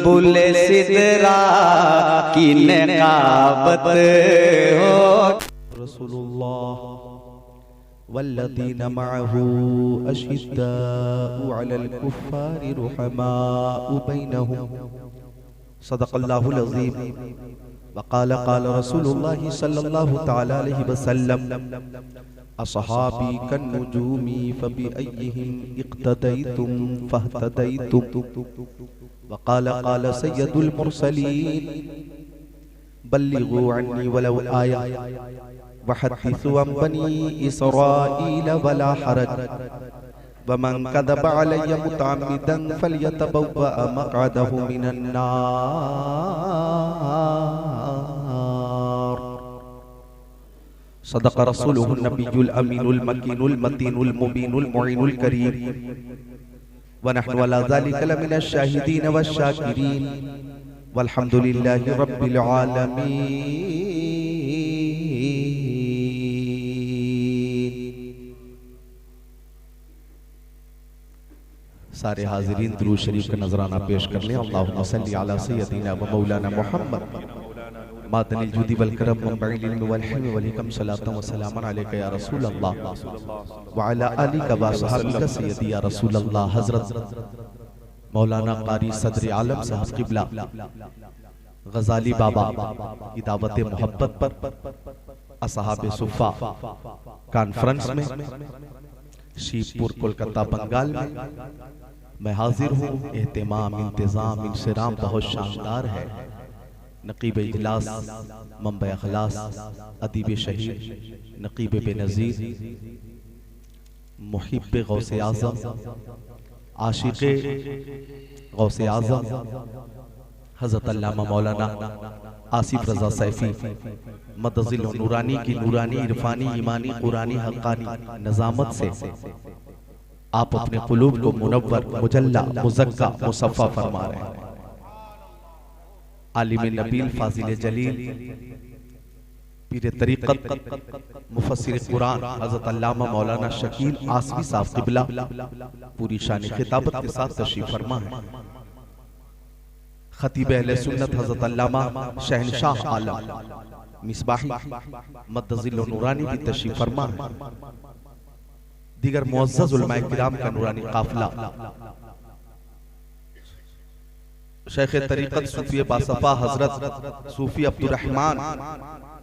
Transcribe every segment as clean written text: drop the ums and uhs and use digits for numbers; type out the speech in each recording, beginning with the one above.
बुले सिदरा की नकाबत हो। रसूलुल्लाह वल्लज़ीना मअहू अशिद्दाउ अलल कुफ्फारि रुहमाउ बैनहुम सदक़ल्लाहुल अज़ीम। वक़ाल क़ाल रसूलुल्लाह सल्लल्लाहु तआला अलैहि वसल्लम अस्हाबी कन्नुजूमी फबिअय्यिहिम इक़्तदैतुम फहतदैतुम। वक़ाल क़ाल सय्यदुल मुरसलीन बल्लिगू अन्नी वलौ आया वहद्दिसू अन बनी इसराईल वला हरज वमन कज़ब अलैया मुतअम्मिदन फल्यतबव्वअ मक़अदहु मिनन नार। सदक़ रसूलुहुन नबियुल अमीनुल मकीनुल मतीनुल मुबीनुल मुईनुल करीम व नहनु अला ज़ालिका लमिनश शाहिदीन वश्शाकिरीन वल्हम्दुलिल्लाहि रब्बिल आलमीन। सारे हाजिरीन दुरूद शरीफ का नजराना पेश कर लें। अल्लाहुम्मा सल्ली अला सय्यदिना व मौलाना मुहम्मद मादनिल जुदी वल करम मुंबइल इल्म वल हिल्म वल हिकम सलातन व सलामन अलैका या रसूल अल्लाह व अला आलिका व सहाबिका सय्यदी या रसूल अल्लाह। हजरत मौलाना कारी सदर आलम साहब क़िबला गजाली बाबा की दावत मोहब्बत पर असहाबे सुफ़ा कॉन्फ्रेंस में शिवपुर कोलकाता बंगाल में मैं हाजिर हूँ। एहतिमाम इंतजाम इंसिराम बहुत शानदार है। नकीब इजलास मंबे अखलास अदीब शहीद नकीब बेनज़ीर मुहिब गौसे आज़म आशिक़े गौसे आज़म हज़रत अल्लामा मौलाना आसिफ रज़ा सैफ़ी मदज़िल नूरानी की नूरानी इरफानी ईमानी कुरानी हक़ानी नज़ामत से आप अपने क़ुलूब को मुनव्वर मुजल्ला मुज़क्का मुसफ़्फ़ा फरमा रहे हैं। आलिम नबील फाजिल जलील पीर तरीक़त मुफस्सिर कुरान हज़रत अल्लामा मौलाना शकील आसवी साहब क़िबला पूरी शान खिताबत के साथ तशरीफ़ फरमा है। खतीब अहले सुन्नत हज़रत अल्लामा शहनशाह आलम मिसबाही मद्दज़िल नूरानी भी तशरीफ़ फरमा है। दीगर मुअज़्ज़ज़ उलमाए किराम का नूरानी काफ़िला शेख तरीक़त सूफी बासफ़ा हज़रत सूफी अब्दुर्रहमान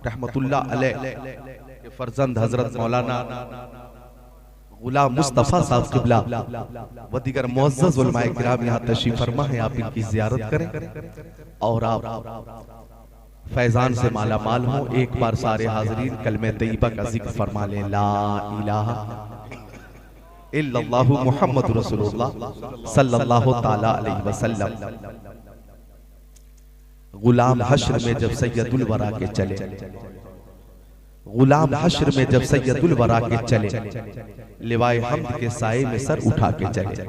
रहमतुल्लाह अलैह के फर्जंद हज़रत मौलाना गुलाम मुस्तफ़ा साहब क़िबला व दीगर मुअज़्ज़ज़ उलमाए किराम यहाँ तशरीफ़ फरमा है। आप इनकी ज़ियारत करें और आप फैज़ान से माला माल हो। एक बार सारे हाज़रीन कलमे तय्यबा का ज़िक्र फरमा लें। ला इलाहा इल्लल्लाहु मुहम्मदुर रसूलुल्लाह सल्लल्लाहु ताला अलैहि वसल्लम। गुलाम हश्र में जब सैयदुल वरा के चले, गुलाम हश्र में जब सैयदुल वरा के चले, लिवाए हम्द के साए में सर उठा के चले।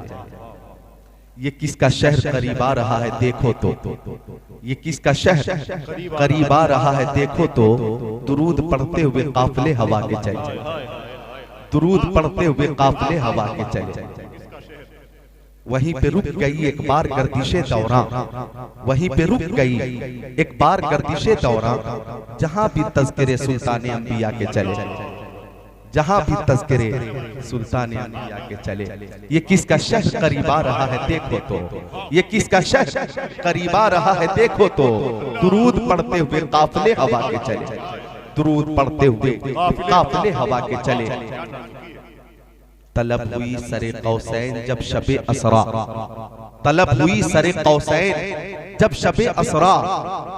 ये किसका शहर करीब आ रहा है देखो तो, ये किसका शहर करीब आ रहा है देखो तो, दुरूद पढ़ते हुए काफिले हवा के चले, दुरूद पढ़ते हुए काफिले हवा के चले। वहीं पे रुक गई एक बार गर्दिशे दौरां, वहीं पे रुक गई एक बार गर्दिशे दौरां, जहां भी तज़किरे सुल्तान अंबिया के चले, जहां भी तज़किरे सुल्तान अंबिया के चले। ये किसका शहर करीब आ रहा है देखो तो, ये किसका शहर करीब आ रहा है देखो तो, दुरूद पढ़ते हुए काफिले हवा के चले, दुरूद पढ़ते हुए काफिले हवा के चले। तलब हुई सरे कौसैन जब शबे असरा, तलब हुई सरे कौसैन जब शबे असरा,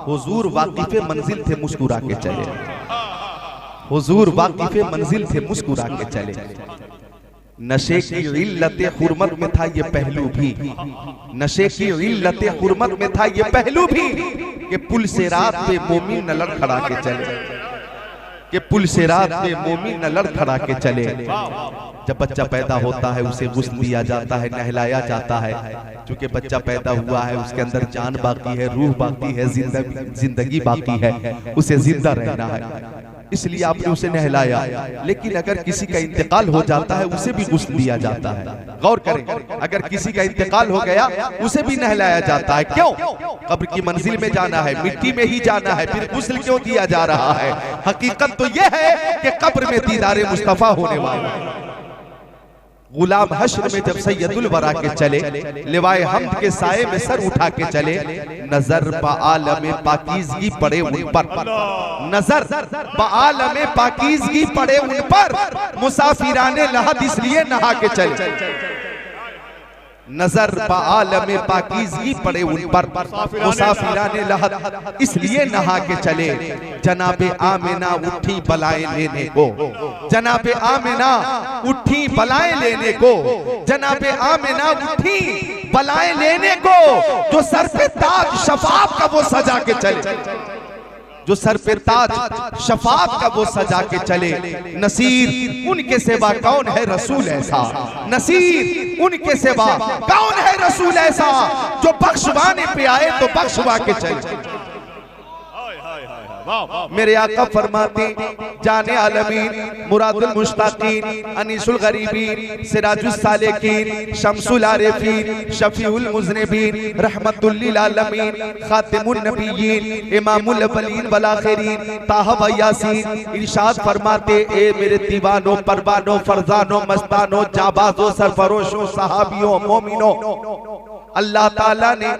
हुजूर वाकिफ़े मंजिल थे मुस्कुरा के चले, हुजूर वाकिफ़े मंजिल थे मुस्कुरा के चले। नशे की इल्लते हुर्मत में था ये पहलू भी, नशे की इल्लते हुर्मत में था ये पहलू भी, कि पुल से रात पे मोमिन न लड़खड़ा के चले, कि पुल से रात पे मोमिन न लड़खड़ा के चले। जब बच्चा पैदा होता है उसे गुस्ल दिया जाता है, नहलाया जाता है। चूंकि बच्चा पैदा हुआ है उसके अंदर जान बाकी है, रूह बाकी है, जिंदगी बाकी है, उसे जिंदा रहना है। इसलिए आपने उसे नहलाया। लेकिन अगर किसी का इंतकाल हो जाता है उसे भी गुस्ल दिया जाता है। गौर करें, अगर किसी का इंतकाल हो गया उसे भी नहलाया जाता है। क्यों? कब्र की मंजिल में जाना है, मिट्टी में ही जाना है, फिर गुस्ल क्यों दिया जा रहा है? हकीकत तो यह है कि कब्र में दीदारे मुस्तफा होने वाला है। गुलाम हश्र में जब सैयदुल वरा के चले, लिवाए हम्द के साए में सर उठा के चले, नजर बाआलम पाकीज़गी पड़े उन पर, नजर बाआलम पाकीज़गी पड़े उन पर, मुसाफिराने लहद इसलिए नहा के चले, नजर बाआलम पाकीज़गी पड़े उन पर, मुसाफिराने लहद इसलिए नहा के चले। जनाबे आमिना उठी बलाएं लेने को, जनाबे आमिना उठी बलाएं लेने को, जनाबे आमिना उठी बलाएं लेने को, जो सर पे ताज शफाफ का वो सजा के चले, जो सर पे ताज शफाफ का वो सजा के चले। नसीर उनके सिवा कौन है रसूल ऐसा, नसीर उनके सिवा कौन है रसूल ऐसा, जो बख्शवाने पे आए तो बख्शवा के चले। मेरे आका फरमाते जाने आलमीन मुरादुल मुश्ताकीन अनीसुल गरीबीन सिराजुल सालिकीन शम्सुल आरिफीन शफीउल मुज़निबीन रहमतुल लिल आलमीन खातिमुन नबिय्यीन इमामुल अव्वलीन वल आखिरीन ताहा व यासीन इरशाद फरमाते, ए मेरे दीवानों परवानों फरजानों मस्तानों जाबाजों सरफरोशों सहाबियों मोमिनों, अल्लाह ताला ने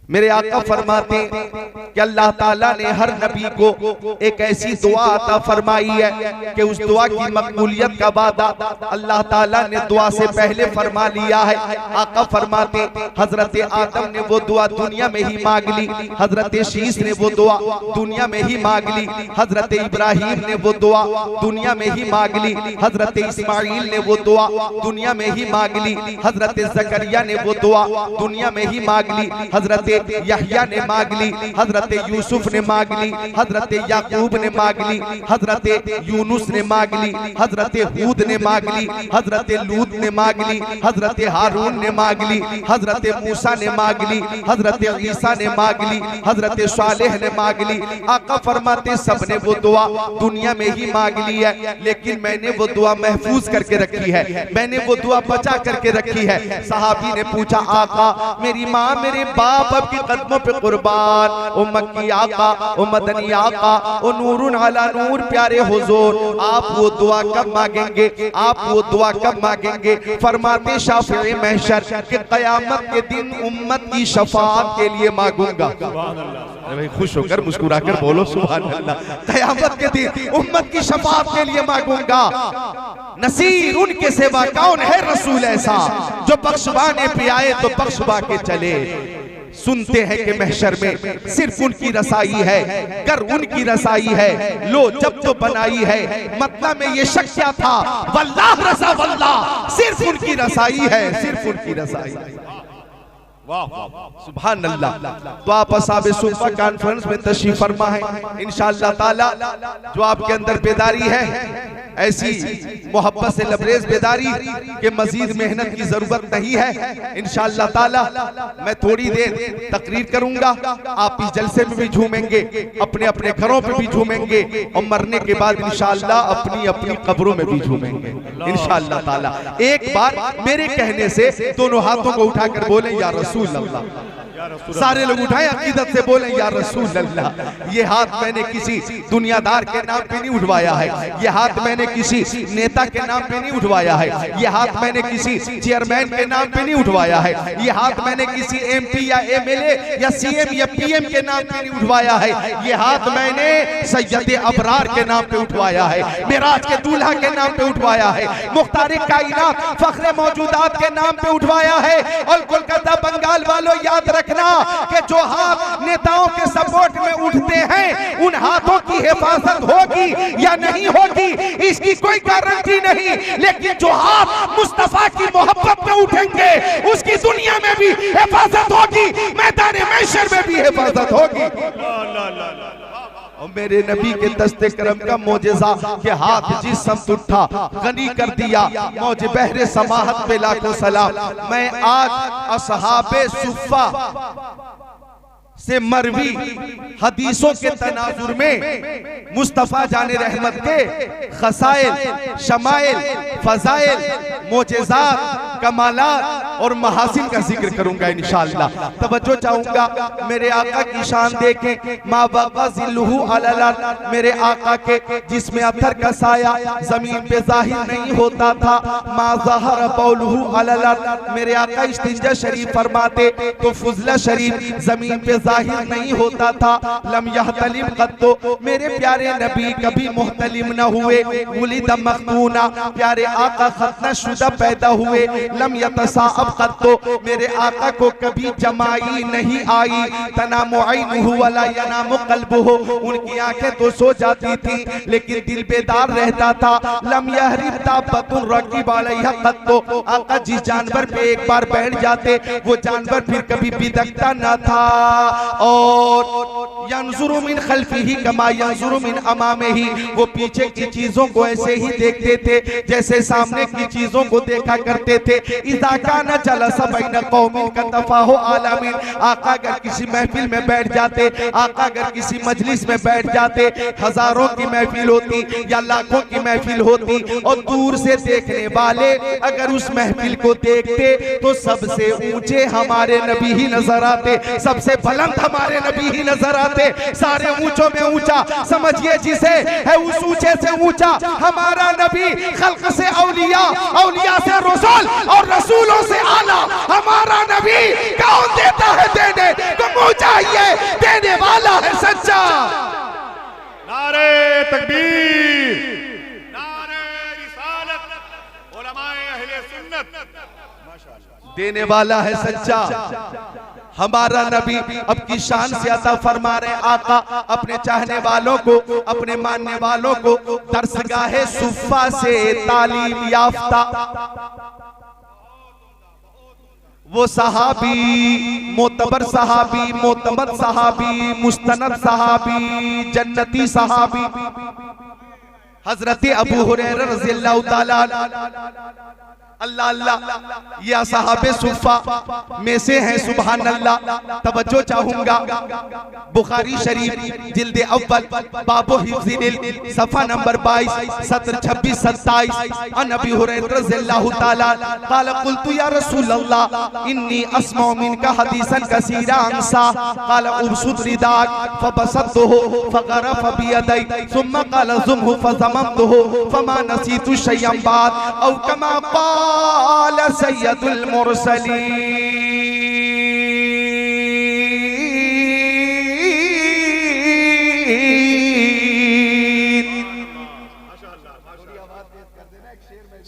मेरे आका फरमाते कि अल्लाह ताला ने हर नबी को एक ऐसी दुआ अता फरमाई है कि उस दुआ की मकबूलियत का वादा अल्लाह ताला ने दुआ से पहले फरमा लिया है। आका फरमाते हजरत आदम ने वो दुआ दुनिया में ही मांग ली, हजरत शीश ने वो दुआ दुनिया में ही मांग ली, हजरत इब्राहिम ने वो दुआ दुनिया में ही मांग ली, हजरत इस्माइल ने वो दुआ दुनिया में ही मांग ली, हजरत जकरिया ने वो दुआ दुनिया में ही मांग ली, हजरत यहया ने मांग ली, हजरत यूसुफ ने मांग ली, हजरत याकूब ने मांग ली, हजरत यूनुस ने मांग ली, हजरत हूद ने मांग ली, हजरत लूत ने मांग ली, हजरत हारून ने मांग ली, हजरत मूसा ने मांग ली, हजरत ईसा ने मांग ली, हजरत सालेह ने मांग ली। आका फरमाते सबने वो दुआ दुनिया में ही मांग ली है, लेकिन मैंने वो दुआ महफूज करके रखी है, मैंने वो दुआ बचा करके रखी है। सहाबी ने पूछा आका मेरी माँ मेरे बाप के कदमों पे कुर्बान, ओ मक्की आका ओ मदनी आका ओ नूरुन अला नूर प्यारे हुजूर, आप वो दुआ कब मांगेंगे, आप वो दुआ कब मांगेंगे? फरमाते शाफिई महशर के कयामत के दिन उम्मत की शफाअत के लिए मांगूंगा। भाई खुश होकर मुस्कुराकर बोलो सुभान अल्लाह। कयामत के दिन उम्मत की शफाअत के लिए मांगूंगा। नसीर उनके सिवा कौन है रसूल ऐसा, जो बख्शवाने पे आए तो बख्शवा के चले। सुनते हैं कि महशर में सिर्फ उनकी रसाई है, कर उनकी रसाई है, लो जब तो बनाई है, मतलब में ये शक क्या था, वल्लाह रसा वल्लाह, सिर्फ उनकी रसाई है, सिर्फ उनकी रसाई है। सुभान अल्लाह। तो आप असाबे सुफ़ा कॉन्फ्रेंस में तशरीफ फरमा है, इंशाअल्लाह ताला जो आपके अंदर बेदारी है, ऐसी मोहब्बत से लबरेज बेदारी के मजीद मेहनत की जरूरत नहीं है। इंशाअल्लाह ताला मैं थोड़ी देर तकरीर करूंगा, आप इस जलसे में भी झूमेंगे, अपने अपने घरों पे भी झूमेंगे, और मरने के बाद इंशाअल्लाह अपनी अपनी कब्रों में भी झूमेंगे इंशाअल्लाह ताला। एक बार मेरे कहने से दोनों हाथों को उठाकर बोले या रसूल अल्लाह। सारे लोग उठाए अकीदत से बोले या रसूल अल्लाह। ये हाथ मैंने किसी दुनियादार के नाम पे नहीं उठवाया है, ये हाथ मैंने किसी नेता के नाम पे नहीं उठवाया है, ये हाथ मैंने किसी चेयरमैन के नाम पे नहीं उठवाया है, ये हाथ मैंने किसी एमपी या एमएलए या सीएम या पीएम के नाम पे नहीं उठवाया है, ये हाथ मैंने सैयद अबरार के नाम पे उठवाया है, मेराज के दूल्हा के नाम पे उठवाया है, मुख्तार कायनात फख्रे मौजूदात के नाम पे उठवाया है। और कोलकाता बंगाल वालों याद रखना कि जो हाथ नेताओं के सपोर्ट में उठते हैं उन हाथों की हिफाजत होगी या नहीं होगी इसकी कोई गारंटी नहीं, लेकिन जो हाथ मुस्तफा की मोहब्बत में उठेंगे उसकी दुनिया में भी हिफाजत होगी, मैदान महशर में भी हिफाजत होगी। मेरे नबी के दस्ते करम का मोजेजा के हाथ जिस्म उठा गनी कर दिया। मौज बहरे समाहत पे लाखों सलाम। मैं आज असहाबे सुफ़ा से मरवी हदीसों के तनाजुर में मुस्तफ़ा जाने रहमत के खसाइल, शमाइल, फजाइल, मोजेज़ात, कमालात और महासिन का जिक्र करूंगा इंशाअल्लाह। तवज्जो चाहूंगा, मेरे आका की शान देखें। मा बक़ा ज़िल्लुहु अलल अर्द, मेरे आका के जिसमें अत्थर का साया जमीन पे जाहिर नहीं होता था। मा ज़हर बौलुहु अलल अर्द, मेरे आका इस्तिंजा शरीफ फरमाते तो फुज़ला शरीफ जमीन पे जाहिर नहीं होता था। लम यहतलिम क़त्तो, मेरे प्यारे नबी कभी मुहतलिम न हुए। वुलिद मख्तूना, प्यारे आका खतना शुदा पैदा हुए। लम यतसाअब क़त्तो, मेरे आका को कभी जमाई नहीं आई। तनामु ऐनुहु वला यनामु क़ल्बुहु, उनकी आंखें तो सो जाती थी लेकिन दिल बेदार रहता था। लम यहरिब दाब्बतुन रकीब अलैहा क़त्तो, आका जिस जानवर पे एक बार बैठ जाते वो जानवर फिर कभी बिदकता न था। और यंजुरु मिन खल्फिही कमा यंजुरु मिन अमामिही, वो पीछे की चीजों को ऐसे ही देखते थे जैसे सामने की चीजों को देखा करते थे। इज़ा काना जलसा बैन कौमिन कतफाहु आलमीन, आका अगर किसी महफिल में बैठ जाते, आका अगर किसी मजलिस में बैठ जाते, हजारों की महफिल होती या लाखों की महफिल होती और दूर से देखने वाले अगर उस महफिल को देखते तो सबसे ऊंचे हमारे नबी ही नजर आते, सबसे बुलंद हमारे नबी ही नजर आते। सारे ऊंचों में ऊंचा समझिए जिसे है, उस ऊंचे से ऊंचा हमारा नबी। खल्क से औलिया, औलिया से रसूल और रसूलों से आला हमारा नबी। कौन देता है देने को मुंह चाहिए, देने वाला है सच्चा। नारे तकबीर, नारे रिसालत, उलमाए अहले सुन्नत, माशाअल्लाह। देने वाला है सच्चा हमारा नबी। अब की शान से अता फरमा रहे आका अपने चाहने वालों को, अपने मानने वालों को दरसगाहे सुफ़ा से तालीम याफ्ता वो सहाबी, मोतबर सहाबी, मोतमद सहाबी, मुस्तनद सहाबी, जन्नती सहाबी हजरत अबू हुरैरा रज़ियल्लाहु ताला अल्लाह अल्लाह, या साहबे सुफ़ा में से हैं सुभान अल्लाह। तवज्जो चाहूंगा, बुखारी शरीफ जिल्द अव्वल बाबो हिफ्ज़िल सफ़ा नंबर 22 सत्र 26 27 अन अबी हुरैरा रज़ियल्लाहु ताला क़ाल क़ुल्तु या रसूलल्लाह इन्नी अस्मउ मिनका हदीसन कसीरा अंसा क़ाल उबसुत रिदाक फबसतहु फग़रफ़ बियदै सुम्मा क़ाल ज़ुमहु फज़ममतहु फमा नसीतु शय्यन बाद औ कमा क़ाल सय्यदुल मुरसलीन।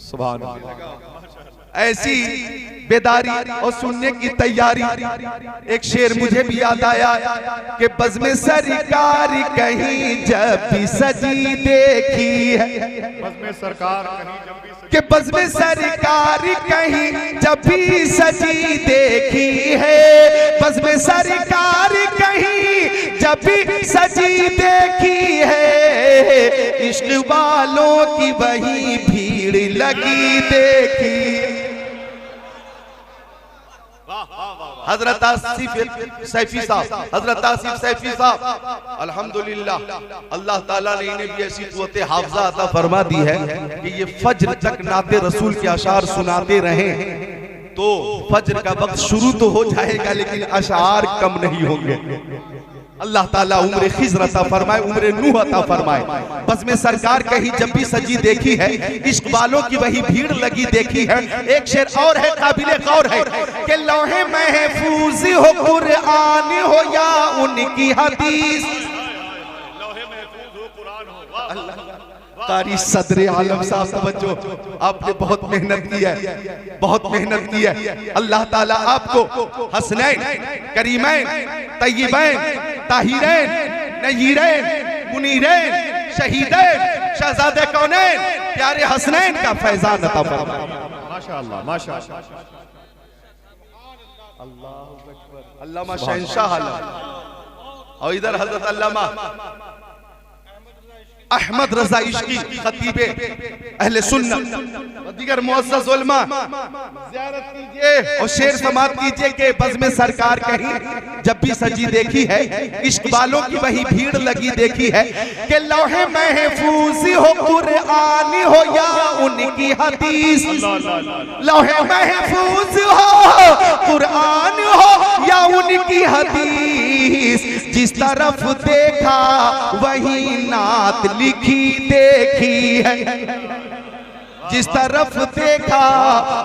सुभान अल्लाह। ऐसी बेदारी और सुनने की तैयारी। एक शेर मुझे भी याद आया कि बज़्म सरकार कहीं जब भी सजी देखी है, बज़्म सरकार कहीं जब भी कि बज़्म सरकार कहीं जब भी सजी देखी है, बज़्म सरकार कहीं जब भी सजी देखी है, इश्क वालों की वही भीड़ लगी देखी। हजरत आसिफ सैफी साहब, हजरत आसिफ सैफी साहब अल्हम्दुलिल्लाह, अल्लाह ताला ने इन्हें भी ऐसी क़ुव्वत हाफ़िज़ा अता फरमा दी है कि ये फज्र तक नाते रसूल के अशार सुनाते रहे तो फज्र का वक्त शुरू तो हो जाएगा लेकिन अशार कम नहीं होंगे। अल्लाह ताला उम्र खिज़्र अता फरमाए, उम्र नूह अता फरमाए। बज़्म सरकार कहीं जब भी सजी देखी है, इश्क वालों की वही भीड़ लगी देखी है। एक शेर और है काबिले गौर है कि लौहे महफूज हो कुरान हो या उनकी हदीस, लौहे महफूज हो कुरान हो। कारी सदरे आलम साहब तवज्जो, आपने बहुत मेहनत की है, बहुत मेहनत की है। अल्लाह ताला आपको हसनैन, करीमैन, तय्यबैन, ताहिरैन, नयीरैन, मुनीरैन, शहीदैन, शहजादे कौनैन, प्यारे हसनैन का फैजान अता फरमाए। माशाअल्लाह माशाअल्लाह। अल्लाहु अकबर। अल्लामा शहंशाह आलम और इधर हजरत अल्लामा अहमद रजा इश्की खतीबे अहले सुन्नत दीगर मुअज़्ज़ज़ उलमा ज़ियारत कीजिए और शेर समात कीजिए कि बज़्म सरकार कहीं जब भी सजी देखी है, इश्क वालों की वही भीड़ लगी देखी है कि लौहे महफूज हो कुरान हो या उनकी हदीस, लौहे महफूज हो कुरान हो या उनकी हदीस, जिस तरफ देखा वही नात लिखी देखी है, जिस तरफ देखा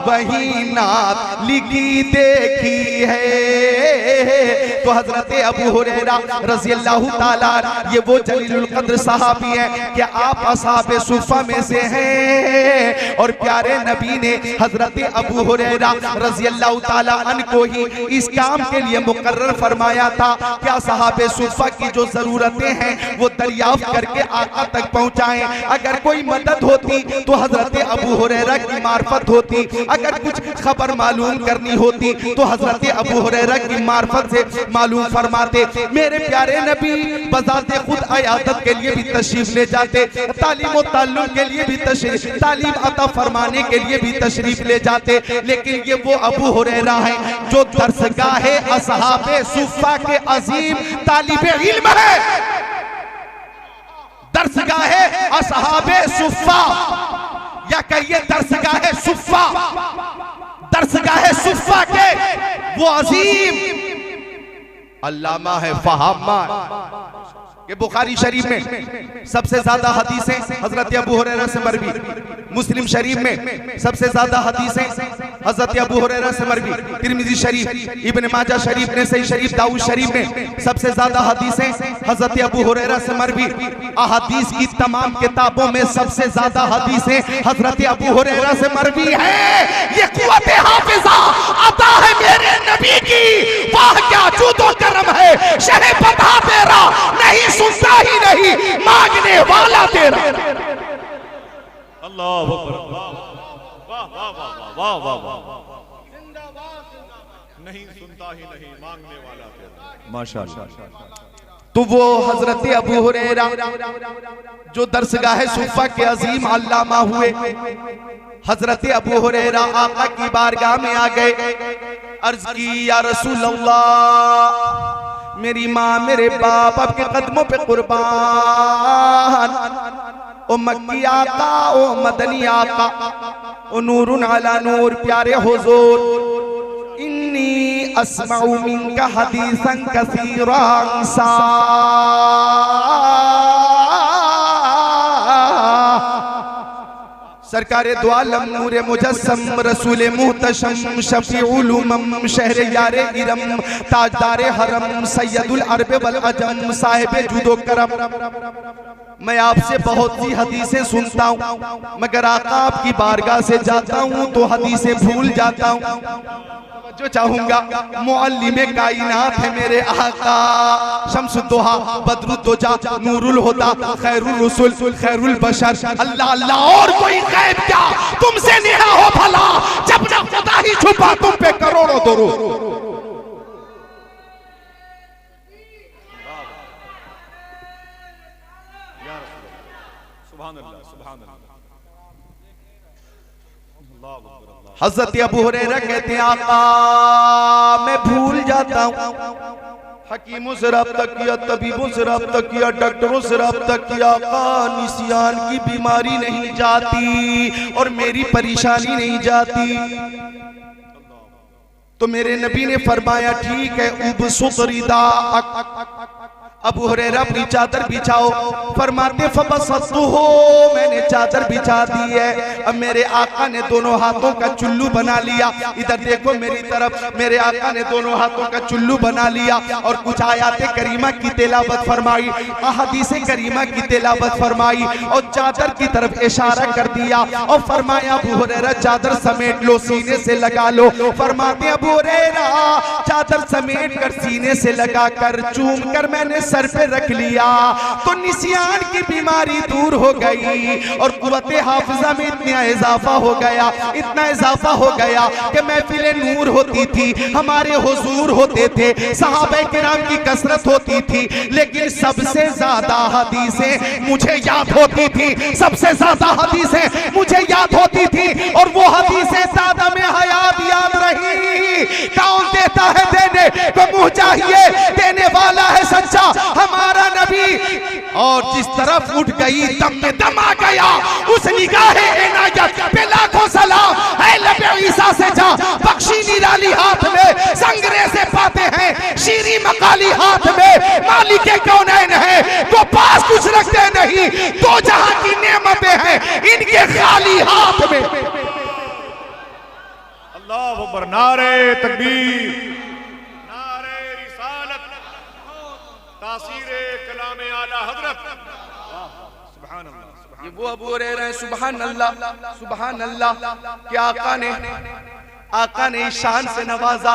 वही नात लिखी देखी है। तो हजरत अबू हुरैरा रज़ी अल्लाहु ताला ये वो जलीलुल क़द्र सहाबी हैं कि आप असहाबे सुफ़ा में से हैं और प्यारे नबी ने हजरत अबू हुरैरा रज़ी अल्लाहु ताला अन्हु को ही इस काम के लिए मुकर्रर फरमाया था कि असहाबे सुफ़ा की जो ज़रूरतें हैं वो दरियाफ्त करके आका तक पहुँचाएं। अगर कोई मदद होती तो हजरत अबू हुरैरा की मार्फत होती, अगर कुछ खबर मालूम करनी होती तो हजरत अबू हुरैरा की मार्फत से मालूम फरमाते। मेरे प्यारे नबी बजाते खुद अयादत के लिए भी तशरीफ ले जाते, तालीम और ताल्लुम के लिए भी तशरीफ, तालीम अता फरमाने के लिए भी तशरीफ ले जाते। लेकिन ये वो अबू हुरैरा है जो दरसगाहे असहाबे सुफ़ा के अजीम तालिबे इल्म है, दरसगाहे असहाबे सुफ़ा या कहिए दरसगाहे सुफ़ा, दरसगाहे सुफ़ा के वो अजीम अल्लामा है, फहामा ये बुखारी शरीफ में सबसे ज्यादा हदीसें हजरत अबू हुरैरा से मरवी, मुस्लिम शरीफ में सबसे ज्यादा हदीसें हजरत अबू हुरैरा से मरवी, तिरमिज़ी शरीफ, इब्न माजा शरीफ, नसई शरीफ, दाऊद शरीफ में सबसे ज्यादा हदीसें हजरत अबू हुरैरा से मरवी। अहादीस की तमाम किताबों में सबसे ज्यादा हदीसें हजरत अबू हुरैरा से मरवी है। ये कुव्वत हाफिज़ा अता है मेरे नबी की, वाह क्या जूदो करम है, शह पता तेरा नहीं सुनता ही नहीं मांगने वाला तेरा। अल्लाह अकबर, वाह वाह वाह वाह वाह, नहीं सुनता ही नहीं मांगने वाला तेरा, माशाअल्लाह। तो वो हजरत अबू हुरैरा जो दरसगाह सुफ़ा के अजीम अल्लामा हुए, हजरत अबू हुरैरा आका की बारगाह में आ गए, अर्ज की या रसूल अल्लाह मेरी माँ मेरे बाप आपके कदमों पे कुर्बान, ओ मक्की आका ओ मदनी आका ओ नूरुन अला नूर प्यारे हुजूर, इन्नी अस्माउ मिनका हदीसन कसीरन सा, सरकारे दो आलम नूरे मुजस्सम रसूले मुहतशम शफीउल उमम शहरे यारे इरम ताजदारे हरम सैयदुल अरब वल अजम साहिबे जुदो करम। मैं आपसे बहुत सी हदीसें सुनता हूँ मगर आका आपकी बारगाह से जाता हूँ तो हदीसें भूल जाता हूँ। जो चाहूंगा मुअल्लिमे कायनात है मेरे आका, शम्सुद्दोहा बदरुद्दोजा नूरुल हुदा खैरुल रसूल खैरुल बशर, अल्लाह अल्लाह और कोई गैब क्या तुमसे नेहा हो भला, जब ना खुदा ही छुपा तुम पे करोड़ों दुरूद। सुभान अल्लाह सुभान अल्लाह। हज़रत अबू हुरैरा कहते हैं आका मैं भूल जाता हूँ, हकीमों से रब्ता किया, तबीबों से रब्ता किया, डॉक्टरों से रब्ता किया, आका निसियान की बीमारी नहीं जाती और मेरी परेशानी नहीं जाती। तो मेरे नबी ने फरमाया ठीक है उबसुत रिदाअक, अबू हुरैरा अपनी चादर बिछाओ। फरमाते फबसतु हो, मैंने चादर बिछा दी है। अब मेरे आका ने दोनों हाथों का चुल्लू बना लिया, इधर देखो मेरी तरफ, मेरे आका ने दोनों हाथों का चुल्लू बना लिया और कुछ आयाते करीमा की तिलावत फरमाई, अहादीसे करीमा की तिलावत फरमाई और चादर की तरफ इशारा कर दिया और फरमाया अबू हुरैरा चादर समेट लो, सीने से लगा लो। फरमाते अबू हुरैरा चादर समेट कर सीने से लगा कर चूम कर मैंने सर पे रख लिया तो निसियान की बीमारी दूर हो गई और कुव्वते हाफिजा में इतना इजाफा हो गया, इतना इजाफा हो गया कि महफिले नूर होती थी, हमारे हुजूर होते थे, सहाबा किराम की कसरत होती थी, लेकिन सबसे ज्यादा हदीसें मुझे याद होती थी, सबसे ज्यादा हदीसें मुझे याद होती थी और वो हदीसें सादा में हयात याद रही। कौन देता है देने को मुंह चाहिए, देने वाला है सच्चा हमारा नबी। और जिस तरफ उठ गई दम में दम आ गया, उस निगाहे इनायत पे लाखों सलाम। ऐ लबे ईसा से जा बख्शी निराली हाथ में, संगरे से पाते हैं शीरी मकाली हाथ में, मालिके कौनैन है तो पास कुछ रखते नहीं, तो जहां की नेमतें हैं इनके खाली हाथ में। अल्लाह अकबर, नारे तकबीर, नारे रिसालत, तासीरे कलामे आला हजरत। सुभान अल्लाह। ये वो अबू हुरैरा है, सुभान अल्लाह सुभान अल्लाह, कि आका ने ईशान से नवाजा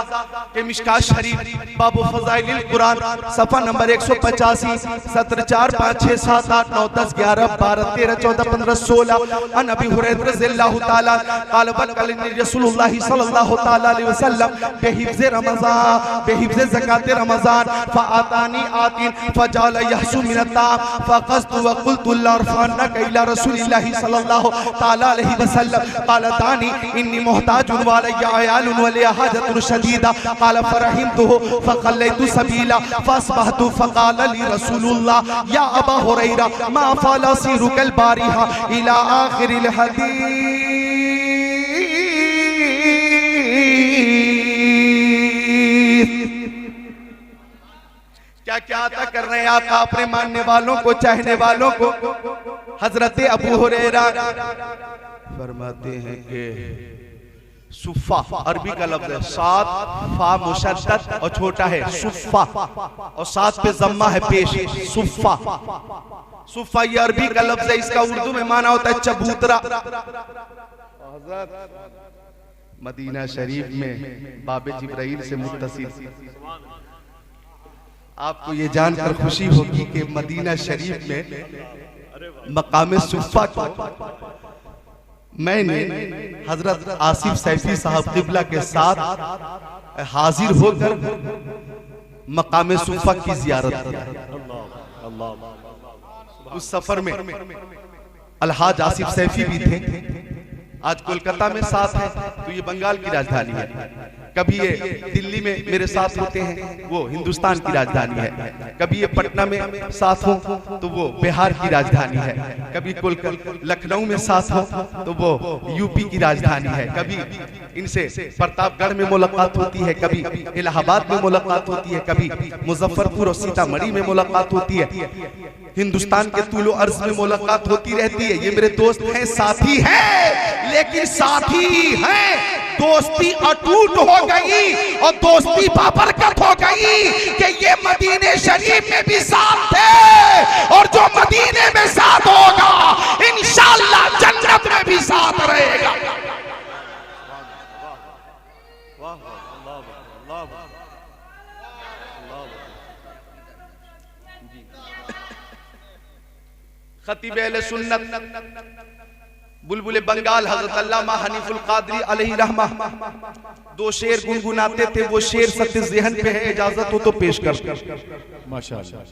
कि मिशकात शरीफ बाबू फज़ाइल कुरान सफा नंबर 185 सत्र 4 5 6 7 8 9 10 11 12 13 14 15 16 अन अबी हुरैरा रज़ियल्लाहु ताला क़ाल बलगनी रसूलुल्लाह सल्लल्लाहु ताला अलैहि वसल्लम बेहिफ्ज़ रमज़ान बेहिफ्ज़ ज़कात रमज़ान फ़आतानी आतिन फ़जाल यहसु मिन अत्ताम फ़क़स्तु व क़ुल्तु लरफ़अन्नक इला रसूलिल्लाह सल्लल्लाहु ताला अलैहि वसल्लम क़ाल दानी इन्नी मुहताजुन व आयालुन वलिया हाजतुन शदीदा क़ाल फरहिमतुहु फ़क़ल्लैतु सबीला फ़अस्बहतु फ़क़ाल ली रसूलुल्लाह या अबा हुरैरा मा फ़अल सीरुकल बारिहा इला आखिरिल हदीस। क्या क्या अता कर रहे हैं आका अपने मानने वालों को, चाहने वालों को। हजरत अबू हुरैरा फरमाते हैं कि सुफ़ा अरबी का लफ्ज़ है, सात फा मुशद्दद और छोटा है सुफ़ा और सात पे जम्मा है पेश, सुफ़ा। सुफ़ा ये अरबी का लफ्ज़ है, इसका उर्दू में माना होता है चबूतरा। मदीना शरीफ में बाबे जिब्राइल से मुत्तसिल, आपको ये जानकर खुशी होगी कि मदीना शरीफ में मकाम सुफ़ा को मैंने हजरत आसिफ सैफी साहब क़िबला के साथ हाजिर होकर मकाम सुफ़ा की ज़ियारत की। उस सफर में अलहाज आसिफ सैफी भी थे, आज कोलकाता में साथ है तो ये बंगाल की राजधानी है, कभी ये दिल्ली में मेरे साथ होते हैं वो हिंदुस्तान की राजधानी है, कभी ये पटना में साथ हो तो वो बिहार की राजधानी है, कभी लखनऊ में साथ हो तो वो यूपी की राजधानी है, कभी इनसे प्रतापगढ़ में मुलाकात होती है, कभी इलाहाबाद में मुलाकात होती है, कभी मुजफ्फरपुर और सीतामढ़ी में मुलाकात होती है, हिंदुस्तान के तूलो अर्ज में मुलाकात होती रहती है। ये मेरे दोस्त हैं, साथी हैं, लेकिन साथी हैं, दोस्ती अटूट हो गई और दोस्ती बाबरकत हो गई कि ये मदीने शरीफ में भी साथ थे और जो मदीने में साथ होगा इंशाअल्लाह जन्नत में भी साथ रहेगा। खतीब अहले सुन्नत बुलबुल बंगाल हजरत अल्लामा हनीफुल कादरी अलैहि रहमा दो शेर गुनगुनाते थे, वो शेर सत्य ज़हन पे है, इजाजत हो तो पेश कर। माशाअल्लाह।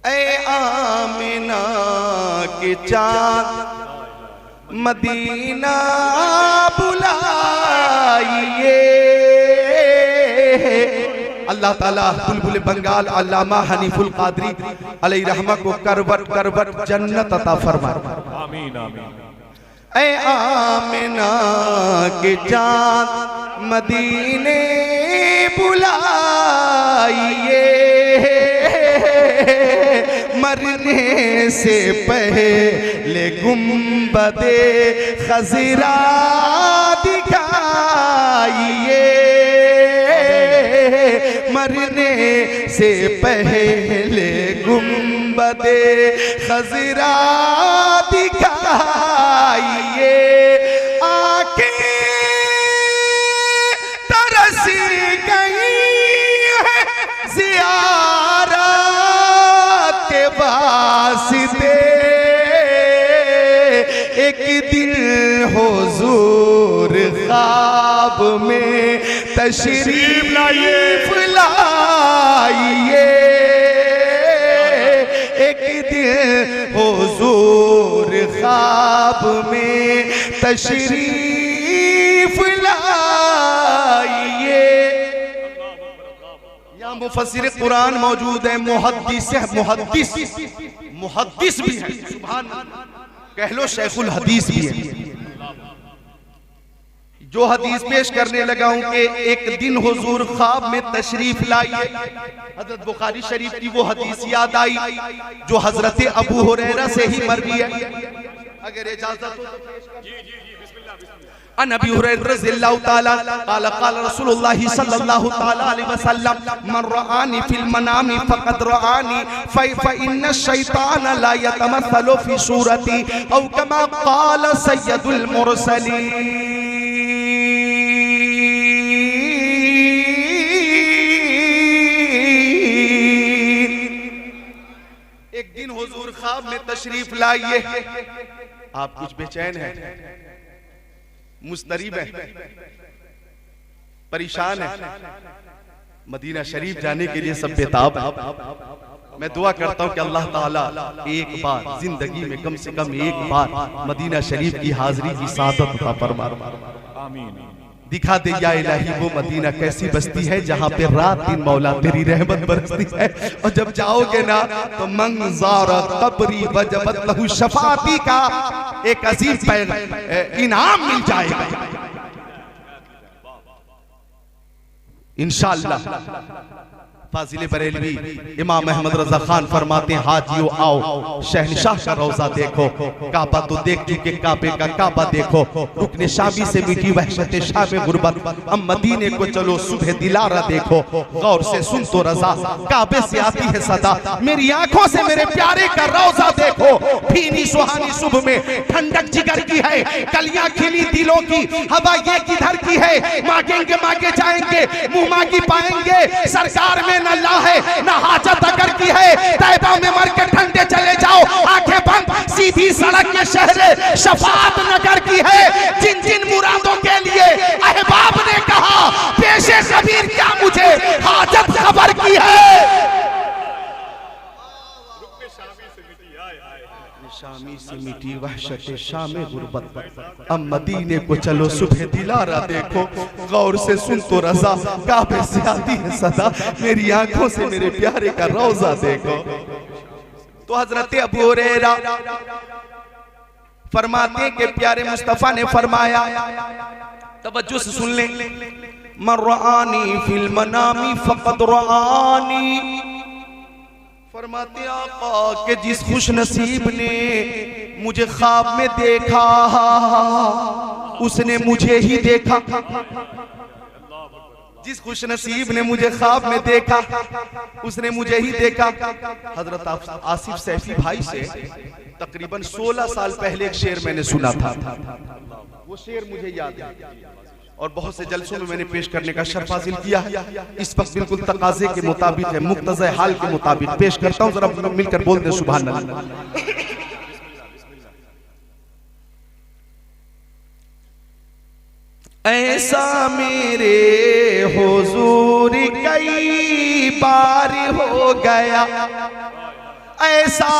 ऐ आमिना के चाँद मदीना बुलाइए, अल्लाह ताला बुलबुल बंगाल अल्लामा हनीफुल कादरी अलैहि रहमा को करबत करबत जन्नत अता फरमाए। आमीन आमीन। ऐ आमिना के चाँद मदीने बुलाइए, मरने से पहले गुंबदे खज़रा दिखाइए, मरने से पहले गुंबदे खज़रा दिखाइए, आके तरस गई है ज़ियारत ख्वाब में तशरीफ लाइए, एक दिन हुजूर ख्वाब में तशरीफ लाइए। यहाँ मुफस्सिर कुरान मौजूद है, मुहद्दिस भी है, सुभान कह लो शेखुल हदीस भी है। जो हदीस पेश करने लगा हूं कि एक दिन हुजूर ख्वाब में तशरीफ लाइए, हजरत बुखारी शरीफ की वो हदीस याद आई जो हजरत अबू हुरैरा से ही मरवी है। अगर इजाजत हो तो अन अबी हुरैरा रज़ियल्लाहु ताला क़ाल क़ाल रसूलुल्लाह सल्लल्लाहु ताला अलैहि वसल्लम मन रआनी फिल मनामी फ़क़द रआनी फ़इन्न शैतान ला यतमस्सलु फ़ी सूरती औ कमा क़ाल सय्यदुल मुरसलीन। एक दिन हुजूर ख्वाब में तशरीफ लाइए, आप कुछ बेचैन हैं, मुस्तरीब है, परेशान है, मदीना शरीफ जाने के लिए सब बेताब है। मैं दुआ करता हूं कि अल्लाह ताला एक बार जिंदगी में कम से कम एक बार मदीना शरीफ की हाजिरी की सादत अता फरमा। आमीन। दिखा दे या इलाही वो मदीना कैसी बस्ती है जहां पे रात दिन मौला तेरी रहमत बरसती है, और जब जाओगे ना तो मंज़ारा कब्री वजबत लहू शफाती का एक अजीम इनाम मिल जाएगा इंशाअल्लाह। फाजिल बरेलवी इमाम अहमद रजा खान फरमाते हैं, हाजियो आओ शहनशाह का रोजा देखो, काबा तो देख चुके काबे का काबा देखो, रुकने शामी से मिटी वहशत शाम गुर्बत, अब मदीने को चलो सुबह दिलारा देखो, गौर से सुन तो रजा काबे से आती है सदा, मेरी आंखों से मेरे प्यारे का रोजा देखो, भीनी सुहानी सुबह में ठंडक जिगर की है, कलियां खिली दिलों की, हवा ये किधर की है, मांगेंगे मांगे जाएंगे मुंह मांगी पाएंगे, सरकार में न अल्लाह है न हाजत अगर की है, तैबा में मर के ठंडे चले जाओ आंखें बंद, सीधी सड़क ये शहर शफात नगर की है, जिन जिन मुरादों के लिए अहबाब ने कहा पेशे कबीर क्या मुझे हाजत खबर की है। शामी से मिटी वहशत शाम गुर्बत, अब मदीने को चलो सुबह दिलारा देखो, गौर से सुन तो रजा काबे से आती है सदा, मेरी आंखों से मेरे प्यारे का रोजा देखो। तो हजरत अबू हुरैरा फरमाते कि प्यारे मुस्तफा ने फरमाया, तवज्जो से सुन ले, मन रआनी फिल मनामी फ़क़द रआनी, फरमाते आका कि जिस खुश नसीब ने मुझे ख्वाब में देखा उसने मुझे ही देखा, जिस खुश नसीब ने मुझे ख्वाब में देखा उसने मुझे ही देखा। हजरत आसिफ सैफी भाई से तकरीबन 16 साल पहले एक शेर मैंने सुना था, वो शेर मुझे याद है और बहुत से जलसों में मैंने पेश करने का शर्फ हासिल किया है। इस वक्त बिल्कुल तकाजे के मुताबिक है, मुक्तज़ा हाल के मुताबिक पेश करता हूं, जरा मिलकर बोल दे सुभान अल्लाह। ऐसा मेरे हुजूर कई बार हो गया, ऐसा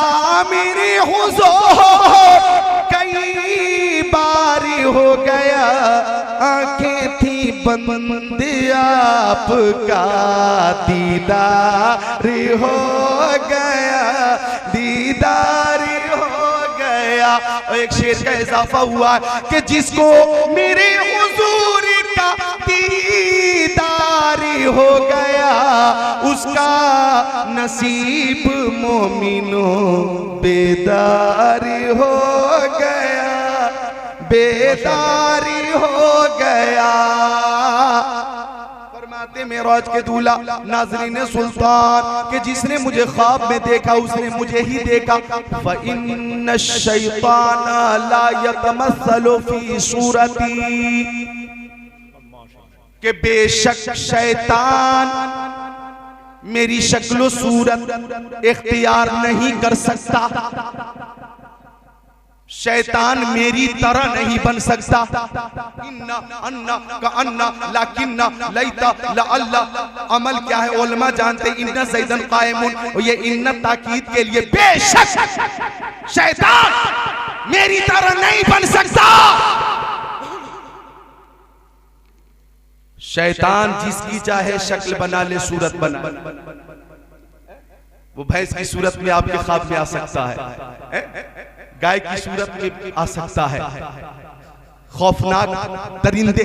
मेरे हुजूर कई बार हो गया, आंखें थी बंद आपका दीदार हो गया, दीदार हो गया। एक शेर का इजाफा हुआ कि जिसको मेरे हुजूर का दीदार हो गया उसका नसीब मोमिनों बेदार हो गया, बेदार हो गया। फरमाते मेराज के दूल्हा नाज़रीन सुल्तान कि जिसने मुझे ख्वाब में देखा उसने मुझे ही देखा। फ़इन्न शैतान ला यतमस्सलु फी सूरती, कि बेशक शैतान मेरी शक्ल सूरत इख्तियार नहीं कर सकता। शैतान मेरी तरह नहीं बन सकता। इन्ना अन्ना का अन्ना लाकिन्ना लैता लअल्ला। अमल क्या है उलमा जानते, इन्ना ज़ैदन कायमुन, ये इन्ना ताकीद के लिए। बेशक शैतान मेरी तरह नहीं बन सकता। शैतान जिसकी चाहे शक्ल बना ले, सूरत बना, वो भैंस की सूरत में आपके ख्वाब में आ सकता है, गाय की सूरत में आ सकता है, खौफनाक दरिंदे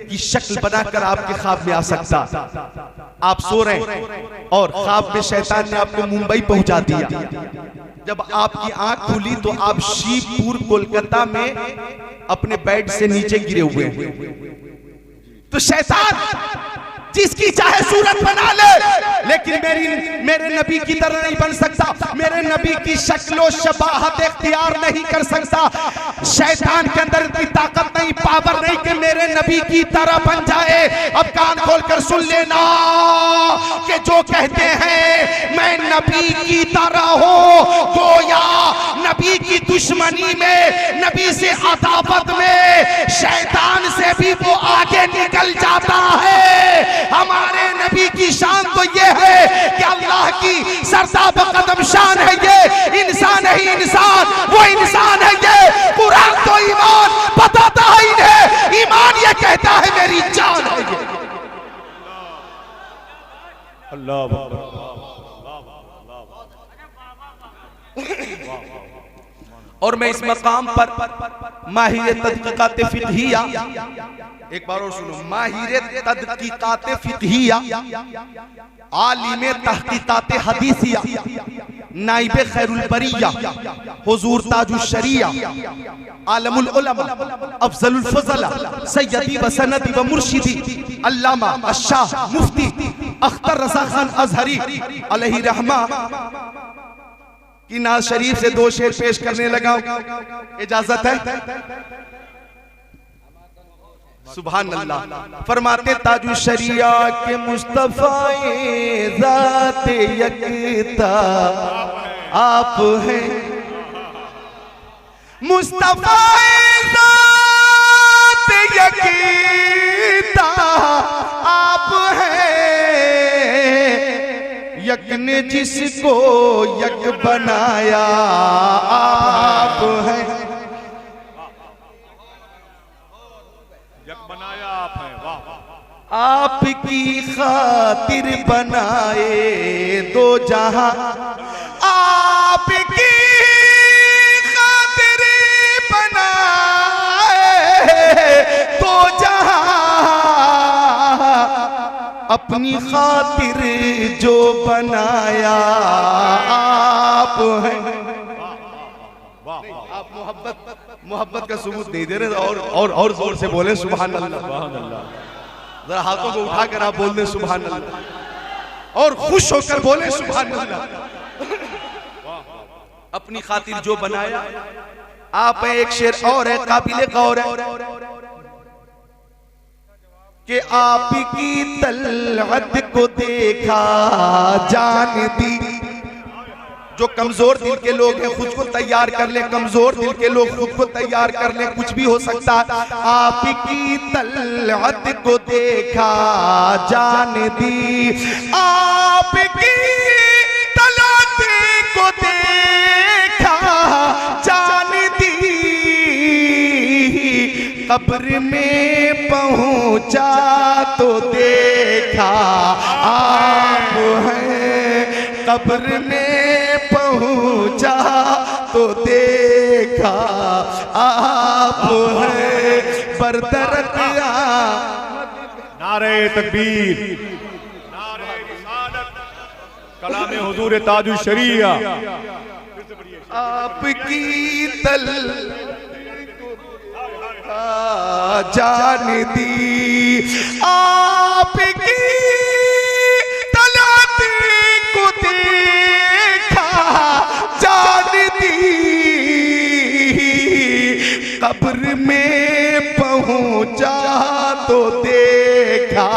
की शक्ल बनाकर आपके ख्वाब में आ सकता। आप सो रहे हैं और ख्वाब में शैतान ने आपको मुंबई पहुंचा दिया। जब आपकी आंख खुली तो आप शिवपुर कोलकाता में अपने बेड से नीचे गिरे हुए हैं। तो शैतान जिसकी चाहे सूरत बना ले, लेकिन मेरे नबी की तरह नहीं बन सकता। मेरे नबी की शक्लो शबाहत इख्तियार नहीं कर सकता। शैतान के अंदर इतनी ताकत नहीं, पावर नहीं कि मेरे नबी की तरह बन जाए। अब कान खोलकर सुन लेना कि जो कहते हैं मैं नबी की तरह हूं, गोया नबी की दुश्मनी में, नबी से अदावत में शैतान से भी वो आगे निकल जाता है। हमारे नबी की शान तो ये है कि अल्लाह की सरता बकदम शान है। ये इंसान है, इंसान वो इंसान है। ये कुरान तो ईमान बताता है इन्हें, ईमान ये कहता है मेरी जान है ये। अल्लाह और मैं इस मकाम पर माहिर तदकीकात फिक़हिया, एक बार और सुनो, माहिर तदकीकात फिक़हिया, आलिम तहकीकात हदीसिया, नाइबे खैरुल बरिया, हुजूर ताजुश शरिया, आलमुल उलमा, अफजलुल फज़ला, सय्यदी व सनदी व मुर्शिदी, अल्लामा अशाह मुफ्ती अख्तर रज़ा खान अज़हरी अलैहि रहमा की नाज शरीफ से दो शेर पेश करने लगा। इजाजत है? सुभान अल्लाह। फरमाते ताजु शरिया के मुस्तफाए ज़ाते यकता आप हैं, मुस्तफाए ज़ाते यकता आप हैं। यक ने जिसको यक बनाया आप हैं, यक बनाया आप हैं। वाह, आपकी खातिर बनाए दो जहां, आपकी खातिर बनाए दो जहां। अपनी खातिर जो बनाया आप हैं। आप मोहब्बत का सबूत नहीं दे रहे, और जोर से बोले सुभान अल्लाह। जरा हाथों को उठाकर आप बोल दें सुभान अल्लाह, और खुश होकर बोले सुभान अल्लाह। अपनी खातिर जो बनाया आप हैं। एक शेर और है काबिले गौर है कि आपकी तलअत को देखा जान दी। जो कमजोर दिल के लोग हैं खुद को तैयार कर ले, कमजोर दिल के लोग खुद को तैयार कर ले, कुछ भी हो सकता है। आपकी तलअत को देखा जान दी, आपकी तलअत को देखा जान दी। कब्र में पहुंचा तो देखा आप हैं, कब्र में पहुंचा तो देखा आप हैं। बरदरत नारे तकबीर, नारे रिसालत, कलाम हुजूर ताजुश शरिया। आपकी तल जान दी, आपकी तलअत को देखा जान दी। कब्र में पहुंचा तो देखा।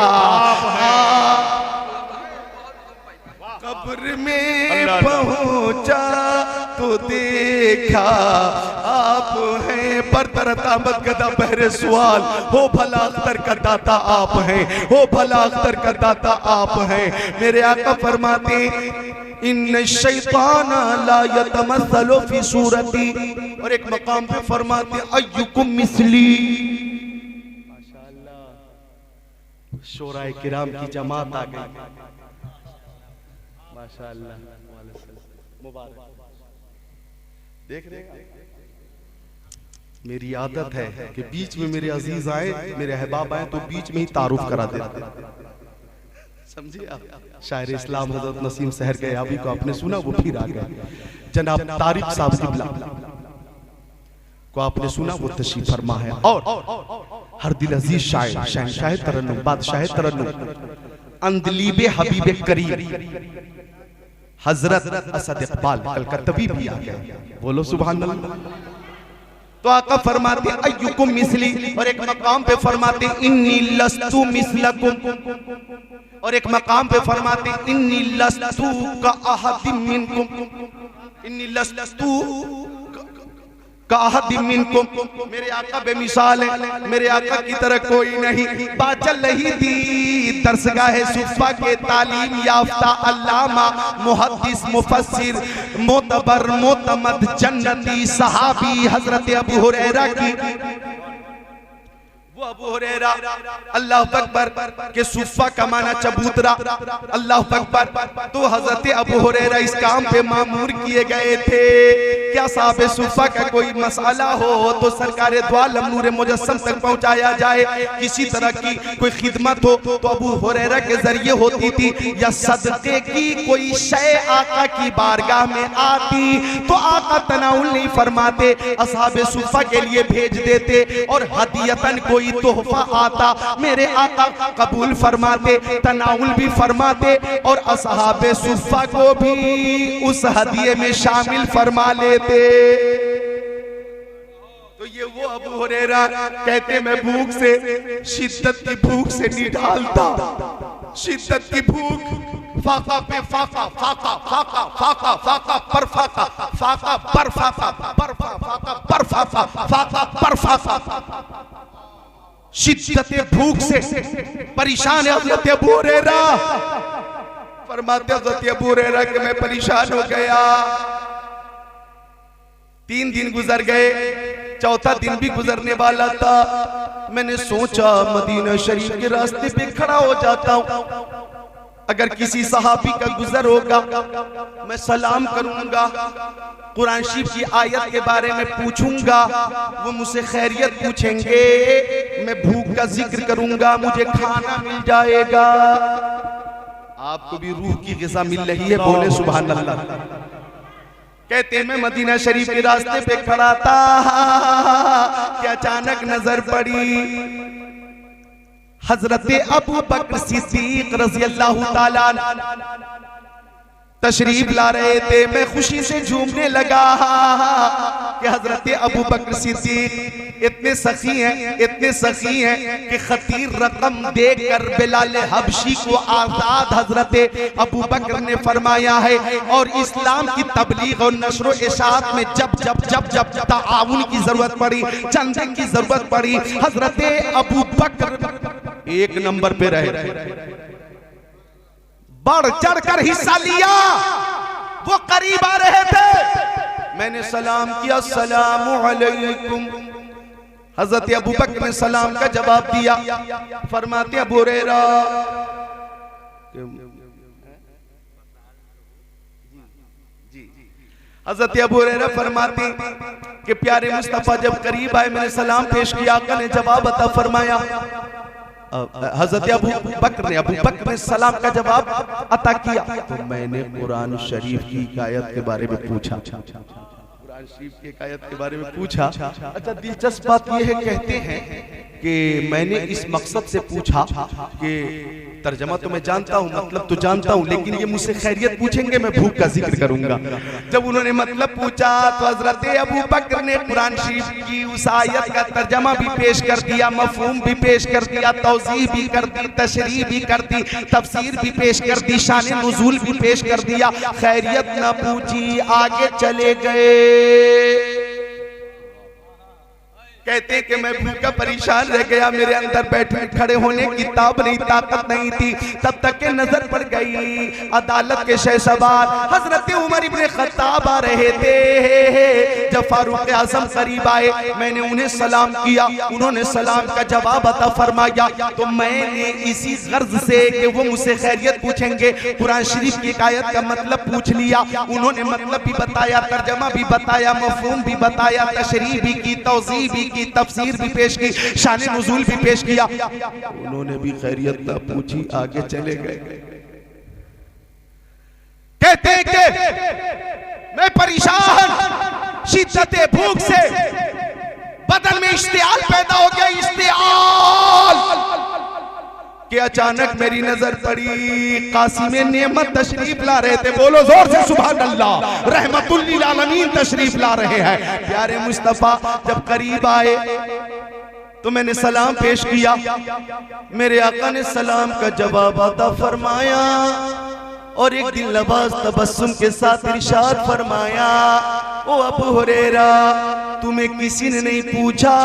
कब्र में पहुंचा तो देखा आप हैं पर तरता मत गदा बहरे सवाल, हो भला अख्तर का दाता आप हैं, हो भला अख्तर का दाता आप हैं। मेरे आका फरमाते इन शैतान ला यतमस्सलु फी सूरती, और एक मकाम पे फरमाते अय्युकुम मिसली। शोराए किराम की जमात आ गई, माशाअल्लाह मुबारक। देख रहे हैं, मेरी आदत है कि बीच में मेरे अजीज आए, मेरे अहबाब आए तो बीच में ही तारुफ करा देते, समझिए आप। शायर इस्लाम हजरत नसीम सहर के याबी को आपने सुना, वो फिर आ गए। जनाब तारिक साहब किबला को आपने सुना, वो तशरीफ फरमा है। और हर दिल अजीज शायर, शहंशाह तरन्नुम, बादशाह तरन्नुम, अंदलीबे हबीबे करीम हजरत असद इकबाल कलकत्तवी भी आ गए। बोलो सुभान अल्लाह। तो आका फरमाते अय्युकुम मिसली, और एक मकाम पे फरमाते इन्नी लस्तु मिसलकुम, और एक मकाम पे फरमाते इन्नी लस्तु का अहदिम मिनकुम, इन्नी लस्तु का अहदिम मिनकुम। मेरे आका बेमिसाल है, मेरे आका की तरह कोई नहीं। बात चल रही थी दरसगाह सुफ़ा के तालीम याफ्ता अल्लामा मुहद्दिस मुफस्सिर मोतबर मोतमद जन्नती सहाबी हजरत अबू हुरैरा की। वो अबू हुरैरा अल्लाह अकबर के सुफ़ा का माना चबूतरा, अल्लाह अकबर। तो हजरत अबू हुरैरा इस काम पे मामूर किए गए थे, क्या साहब सुफ़ा का कोई मसाला हो तो सरकार दो आलम नूर मुजस्सम तक पहुंचाया जाए, किसी तरह की कोई खिदमत हो तो अबू हुरैरा के जरिए होती थी, या सदके की कोई शय आका की बारगाह में आती तो आका तनाउल नहीं फरमाते, असहाबे सुफ़ा के लिए भेज देते, और हदियतन कोई तोहफा आता मेरे आका कबूल फरमाते, तनाउल भी फरमाते, और असहाबे सुफ़ा को भी उस हदिये में शामिल फरमा लेते। तो ये वो अबू हुरैरा कहते मैं भूख से, शिद्दत की भूख से नहीं ढालता, शिद्दत की भूख, फाका पे फाका, फाका फाका फाका फाका पर फाका, फाका पर फाका, पर फाका पर फाका, फाका पर फाका, शिद्दत भूख से परेशान है हज़रत अबू हुरैरा। फरमाते हज़रत अबू हुरैरा कि मैं परेशान हो गया। 3 दिन गुजर गए, चौथा दिन भी गुजरने वाला था। मैंने सोचा मदीना शरीफ के रास्ते पे खड़ा हो जाता हूँ, अगर किसी सहाबी का गुजर होगा मैं सलाम करूंगा, कुरान शरीफ की आयत के बारे में पूछूंगा, वो मुझसे खैरियत पूछेंगे, मैं भूख का जिक्र करूंगा, मुझे खाना मिल जाएगा। आपको भी रूह की ग़िज़ा मिल रही है, बोले सुभान अल्लाह। कहते हैं मैं मदीना शरीफ के रास्ते पे खड़ा था कि अचानक नजर पड़ी हजरत अबू बकर सिद्दीक रज़ी अल्लाह ताला तशरीफ ला रहे थे। मैं खुशी से झूमने लगा कि हजरत अबू बकर सिद्दीक इतने सखी हैं, इतने सखी हैं कि खतीर रकम देकर बिलाल हबशी को आजाद हजरत अबू बकर ने फरमाया है। और इस्लाम की तबलीग और नशर इशाअत में जब जब जब जब ताउन की जरूरत पड़ी, चंदन की जरूरत पड़ी, हजरत अबू बकर 1 नंबर पे रहे, बढ़ चढ़कर हिस्सा लिया। वो करीब आ रहे थे, मैंने सलाम किया, अस्सलामु अलैकुम। हजरत अबू बकर ने सलाम का जवाब दिया। फरमाते अबू हुरैरा हजरत अबू हुरैरा फरमाते कि प्यारे मुस्तफा जब करीब आए मैंने सलाम पेश किया, आका ने जवाब अता फरमाया। हजरत अबू बकर ने सलाम का जवाब अता किया तो मैंने कुरान शरीफ की आयत के बारे में पूछा। कुरान कुरान शरीफ की एक आयत के बारे में पूछा। अच्छा, दिलचस्प बात यह है, कहते हैं कि मैंने इस मकसद से पूछा कि तर्जमा तो मैं जानता हूँ, मतलब तो जानता हूँ, लेकिन ये मुझसे खैरियत पूछेंगे, मैं भूख का जिक्र करूंगा। जब उन्होंने मतलब पूछा तो हजरत अबू बकर ने कुरान शरीफ की उस आयत का तर्जमा भी पेश कर दिया, मफहूम भी पेश कर दिया, तौज़ीह भी कर दी, तशरीह भी कर दी, तफसीर भी पेश कर दी, शान नुज़ूल भी पेश कर दिया। खैरियत ना पूछी, आगे चले गए। कहते कि मैं भूखा परेशान रह गया, मेरे अंदर बैठे खड़े होने की ताब नहीं, ताकत नहीं थी। तब तक के नजर पड़ गई अदालत के शहसवार हजरत उमर इब्ने खत्ताब आ रहे थे। जब फारूक आजम करीब आए, मैंने उन्हें सलाम किया, उन्होंने सलाम का जवाब अता फरमाया। तो मैंने इसी गर्ज से कि वो मुझसे खैरियत पूछेंगे, कुरान शरीफ की आयत का मतलब पूछ लिया। उन्होंने मतलब भी बताया, तर्जमा भी बताया, मफहूम भी बताया, तशरीह भी की, तौज़ीह भी की, तफसीर भी पेश की, शान नुज़ूल भी पेश किया। उन्होंने भी खैरियत ना पूछी, आगे चले गए। कहते हैं कि मैं परेशान, शिद्दत भूख से बदन में इश्तियाल पैदा हो गया, इश्तियाल कि अचानक मेरी नजर पड़ी कासिम नेमत तशरीफ ला रहे थे। बोलो जोर से सुभान अल्लाह। रहमतुल लिल आलमीन तशरीफ ला रहे हैं। प्यारे मुस्तफा जब करीब आए तो मैंने सलाम पेश किया, मेरे आका ने सलाम का जवाब अता फरमाया और एक दिल नवाज तबस्सुम के साथ इरशाद फरमाया, ओ अबू हुरैरा, तुम्हें किसी ने नहीं पूछा,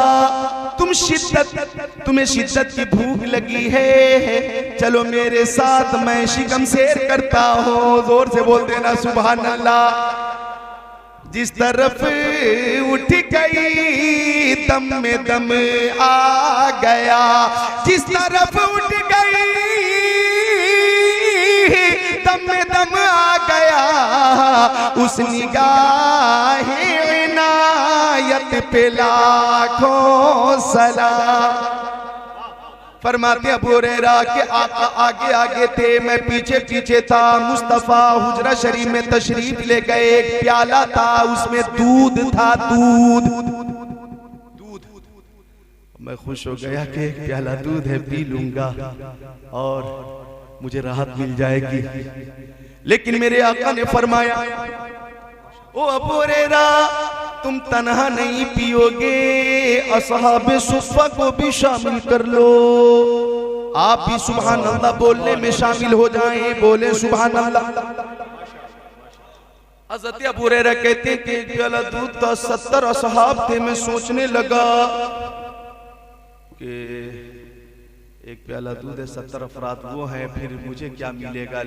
तुम्हें शिद्दत की भूख लगी है, चलो मेरे साथ, मैं शिकम शेर करता हूँ। जोर से बोल देना सुभान अल्लाह। जिस तरफ उठ गई दम में दम आ गया, जिस तरफ उठ गई दम में दम आ गया, उस निगाह इनायत पे लाखों सलाम। फरमाते अबू हुरैरा के आका आगे आगे थे, मैं पीछे पीछे था। मुस्तफा हुजरा शरीफ में तशरीफ ले गए, एक प्याला था, उसमें दूध था, दूध। मैं खुश हो गया कि एक प्याला दूध है, पी लूंगा और मुझे राहत मिल जाएगी। लेकिन मेरे आका ने फरमाया, ओ अबू हुरैरा, तुम तन्हा नहीं पियोगे, असहाबे सुफ़ा को भी शामिल कर लो, आप भी सुभान अल्लाह बोलने में शामिल हो जाएं। बोले सुभान अल्लाह। हज़रत अबू हुरैरा कहते कि एक प्याला दूध था, 70 असहाब थे। मैं सोचने लगा कि एक प्याला दूध है, 70 अफराद वो हैं, फिर मुझे क्या मिलेगा।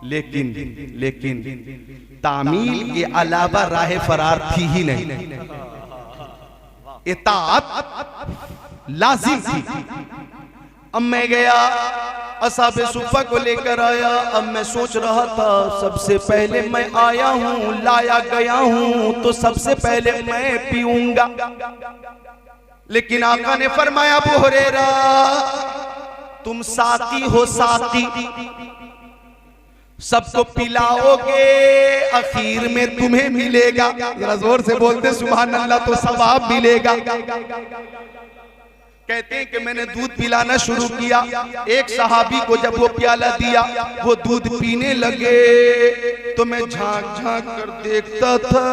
लेकिन तामील के अलावा राह फरार थी ही नहीं, इताअत लाजिम थी। अब मैं गया, असहाबे सुफ़ा को लेकर आया। अब मैं सोच रहा था, सबसे पहले मैं आया हूं, लाया गया हूं, तो सबसे पहले मैं पीऊंगा। लेकिन आका ने फरमाया, अबू हुरैरा, तुम साकी हो, साकी, सबको पिलाओगे, आखिर में तुम्हें मिलेगा। जरा जोर से बोलते सुभान अल्लाह, तो सवाब मिलेगा। कहते हैं कि मैंने दूध पिलाना शुरू किया। एक सहाबी को जब वो प्याला दिया, वो दूध पीने लगे, तो मैं झांक झांक कर देखता था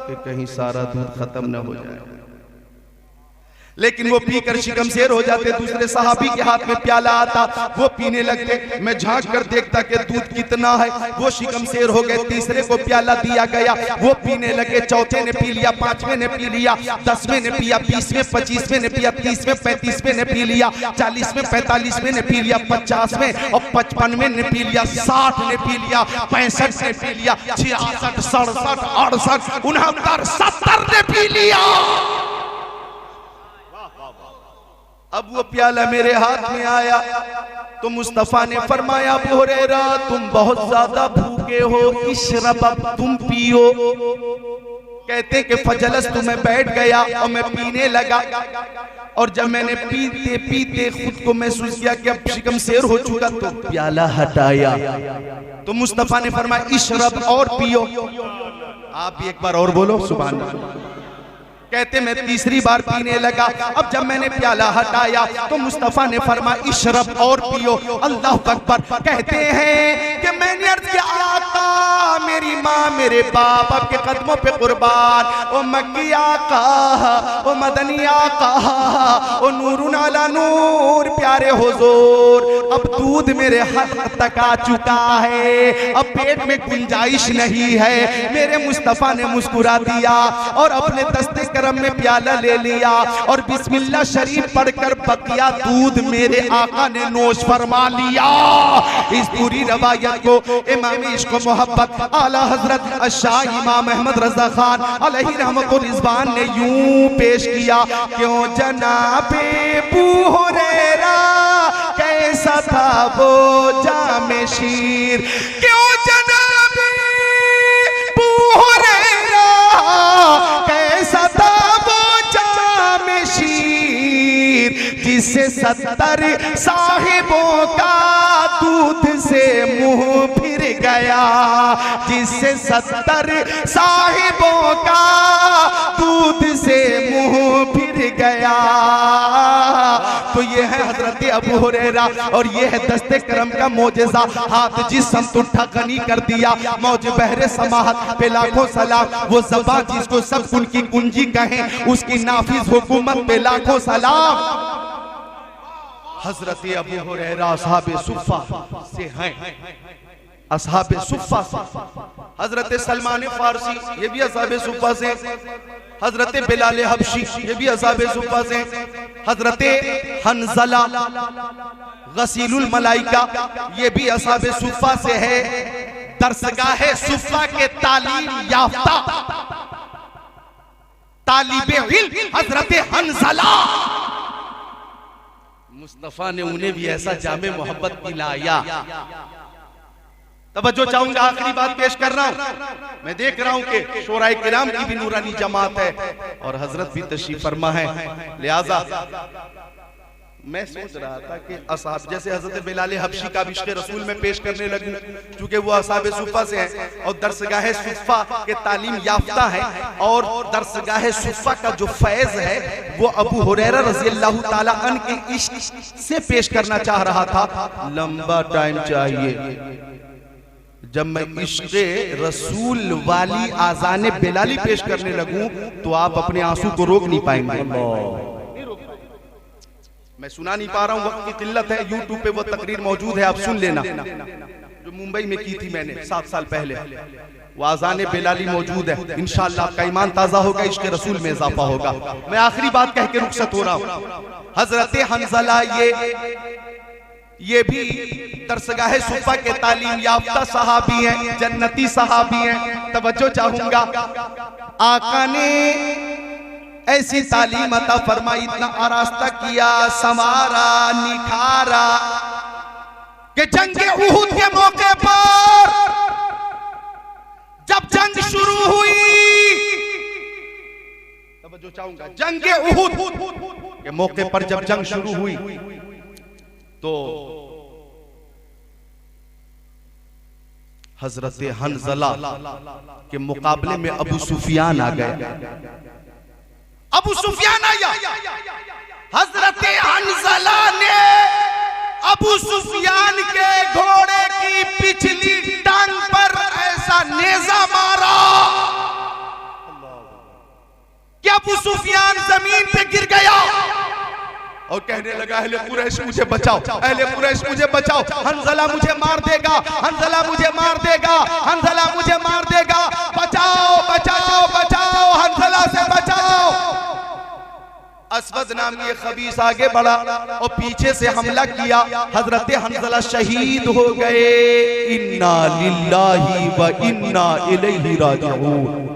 कि कहीं सारा दूध खत्म न हो जाए। लेकिन वो पीकर शिकम शेर हो जाते। दूसरे सहाबी के हाथ में प्याला आता, वो पीने लगते। मैं झांक कर देखता कि दूध कितना है, वो शिकम शेर हो गए। तीसरे को प्याला दिया गया, वो पीने लगे। चौथे ने पी लिया, पांचवें ने पी लिया, 10वें ने पिया, 20वें 25वें ने पिया, 30वें 35वें ने पी लिया, 40वें 45वें ने पी लिया, 50वें और 55वें ने पी लिया, 60 ने पी लिया, 65 ने पी लिया, 66 67 68 69 70 ने पी लिया। अब वो प्याला मेरे हाथ में आया तो मुस्तफा ने फरमाया, अबू हुरैरा, तुम बहुत ज्यादा भूखे हो, इशरब, अब तुम पियो। कहते कि फजलस, तुम्हें बैठ गया और मैं पीने लगा। और जब मैंने पीते पीते खुद को महसूस किया कि अब शिकम शेर हो चुका तो प्याला हटाया तो मुस्तफा ने फरमाया इशरब और पियो। आप भी एक बार और बोलो सुभान अल्लाह। कहते मैं तीसरी बार पीने लगा। अब जब मैंने प्याला हटाया तो मुस्तफा ने फरमाया इशरब और पियो। अल्लाह अकबर। कहते हैं कि मैंने अर्ज किया आका मेरी माँ मेरे बाप आपके कदमों पे कुर्बान, ओ मक्की आका, ओ मदनी आका, ओ नूरुन अला नूर प्यारे हुजूर, अब दूध मेरे हद तक आ चुका है, अब पेट में गुंजाइश नहीं है। मेरे मुस्तफा ने मुस्कुरा दिया और अपने दस्ते करम में प्याला ले लिया और बिस्मिल्लाह शरीफ पढ़कर बकिया दूध मेरे आका ने नोश फरमा लिया। इस पूरी रवायत को इमाम इश्क मोहब्बत आला हजरत शाह इमाम अहमद रजा खान अलैहि रहमतुल रिजवान ने यूं पेश किया। क्यों जनाबे अबू हुरैरा कैसा था वो जामे शीर, क्यों जनाबे अबू हुरैरा कैसा था वो जामे शीर, जिससे 70 साहिबों का दूध से मुंह फिर गया, जिससे 70 साहिबों का दूध से मुंह फिर गया। तो ये है हजरत अबू हुरैरा और ये है दस्ते करम का मोजेजा। हाथ जिस्म उठा गनी कर दिया, मौज बहरे समाहत पे लाखों सलाम। वो ज़बां जिसको सब उनकी कुंजी कहें, उसकी नाफिज हुकूमत पे लाखों सलाम। हजरत अबू हुरैरा असहाबे सुफ़्फ़ा से हैं, असहाबे सुफ़्फ़ा से। हजरत सलमान फारसी ये भी असहाबे सुफ़्फ़ा से, हजरत बिलाल हबशी ये भी असहाबे सुफ़्फ़ा से, हजरत हंज़ला गसीलुल मलाइका ये भी असहाबे सुफ़्फ़ा से है। दरसगाहे सुफ़्फ़ा के तालीम याफ्ता तालिबे इल्म हजरत हंज़ला, मुस्तफा ने उन्हें भी ऐसा जामे मोहब्बत दिलाया। तवज्जो चाहूंगा, आखिरी बात पेश कर रहा हूं। मैं देख रहा हूं कि शोराए किराम की भी नूरानी जमात है और हजरत भी तशरीफ फरमा है, लिहाजा मैं सोच रहा था कि असहाब जैसे हजरत बिलाल हबशी का इश्क़ रसूल में पेश करने लगूं, क्योंकि वो असहाबे सुफ़्फ़ा से हैं और दरसगाह सुफ़्फ़ा के तालीम याफ्ता है और दरसगाह सुफ़्फ़ा का जो फैज़ है वो अबू हुरैरा रज़ियल्लाहु ताला अन्हु के इश्क़ से पेश करना चाह रहा था। लंबा टाइम चाहिए। जब मैं इश्क़े रसूल वाली आज़ाने बिलाली पेश करने लगूं तो आप अपने आंसू को रोक नहीं पाएंगे। मैं सुना नहीं पा रहा हूं, वक्त की किल्लत है। यूट्यूब पे वो तकरीर मौजूद है, आप सुन लेना, जो मुंबई में की थी मैंने 7 साल पहले। वो आज़ाने बिलाली मौजूद है। इंशाअल्लाह आपका ईमान ताज़ा होगा, इश्क़े रसूल में इजाफा होगा। मैं आखिरी बात कह के रुखसत हो रहा हूं। हजरत हंज़ला ये भी दरसगाह सुफ़्फ़ा के तालीम याफ्ता सहाबी हैं, जन्नती सहाबी हैं। तवज्जो चाहूंगा, आका ने ऐसी तालीम अता फरमाई, इतना आरास्ता किया, संवारा, निखारा कि जंग उहुद के मौके पर जब जंग शुरू हुई, तवज्जो चाहूंगा, जंग उहुद के मौके पर जब जंग शुरू हुई तो हजरत हंज़ला के मुकाबले में अबू सुफियान आ गए। अबू सुफियान आया, हजरत हंज़ला ने अबू सुफियान के घोड़े की पिछली टांग पर ऐसा नेज़ा मारा कि अबू सुफियान जमीन पे गिर गया और कहने लगा, अहले कुरैश मुझे बचाओ, अहले कुरैश मुझे बचाओ, हंज़ला मुझे मार देगा, हंज़ला मुझे मार देगा, हंज़ला मुझे मार देगा, बचाओ बचाओ बचाओ, हंज़ला से बचाओ। असवद नाम ये खबीस आगे बढ़ा और पीछे से हमला किया। हजरत हंज़ला शहीद हो गए। इन्ना लिल्लाहि व इन्ना इलैहि राजिऊन।